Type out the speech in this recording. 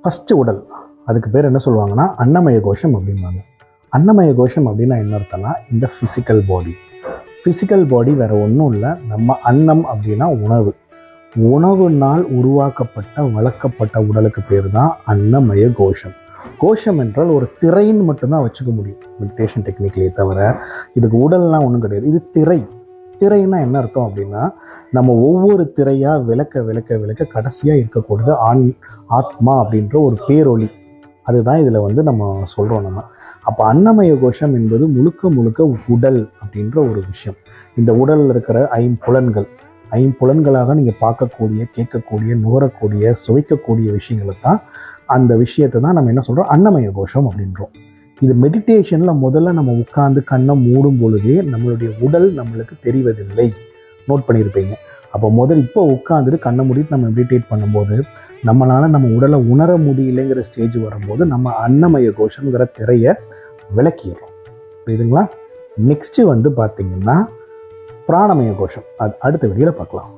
First உடல், அதுக்கு பேர் என்ன சொல்லுவாங்கன்னா அன்னமய கோஷம் அப்படிம்பாங்க. அன்னமய கோஷம் அப்படின்னா என்ன அர்த்தம்னா இந்த ஃபிசிக்கல் பாடி. ஃபிசிக்கல் பாடி வேறு ஒன்றும் இல்லை, நம்ம அன்னம் அப்படின்னா உணவு, உணவுனால் உருவாக்கப்பட்ட வளர்க்கப்பட்ட உடலுக்கு பேர் தான் அன்னமய கோஷம். கோஷம் என்றால் ஒரு திரைன்னு மட்டும்தான் வச்சுக்க முடியும் மெடிடேஷன் டெக்னிக்லேயே தவிர இதுக்கு உடல்லாம் ஒன்றும் கிடையாது. இது திரை. திரைன்னா என்ன அர்த்தம் அப்படின்னா நம்ம ஒவ்வொரு திரையாக விளக்க விளக்க விளக்க கடைசியாக இருக்கக்கூடியது ஆத்மா அப்படின்ற ஒரு பேரொளி. அதுதான் இதில் நம்ம சொல்கிறோம் நம்ம. அப்போ அன்னமய கோஷம் என்பது முழுக்க முழுக்க உடல் அப்படின்ற ஒரு விஷயம். இந்த உடலில் இருக்கிற ஐம்புலன்களாக நீங்கள் பார்க்கக்கூடிய, கேட்கக்கூடிய, நுகரக்கூடிய, சுவைக்கக்கூடிய விஷயங்களை தான், அந்த விஷயத்தை தான் நம்ம என்ன சொல்கிறோம், அன்னமய கோஷம் அப்படின்றோம். இது மெடிடேஷனில் முதல்ல நம்ம உட்கார்ந்து கண்ணை மூடும் பொழுதே நம்மளுடைய உடல் நம்மளுக்கு தெரிவதில்லை. நோட் பண்ணியிருப்பீங்க. அப்போ இப்போ உட்காந்துட்டு கண்ணை மூடிட்டு நம்ம மெடிடேட் பண்ணும்போது நம்மளால் நம்ம உடலை உணர முடியலைங்கிற ஸ்டேஜ் வரும்போது நம்ம அன்னமய கோஷங்கிற திரையை விளக்கிடுறோம். புரியுதுங்களா? நெக்ஸ்ட்டு பார்த்திங்கன்னா பிராணமய கோஷம். அது அடுத்த வீடியோவில் பார்க்கலாம்.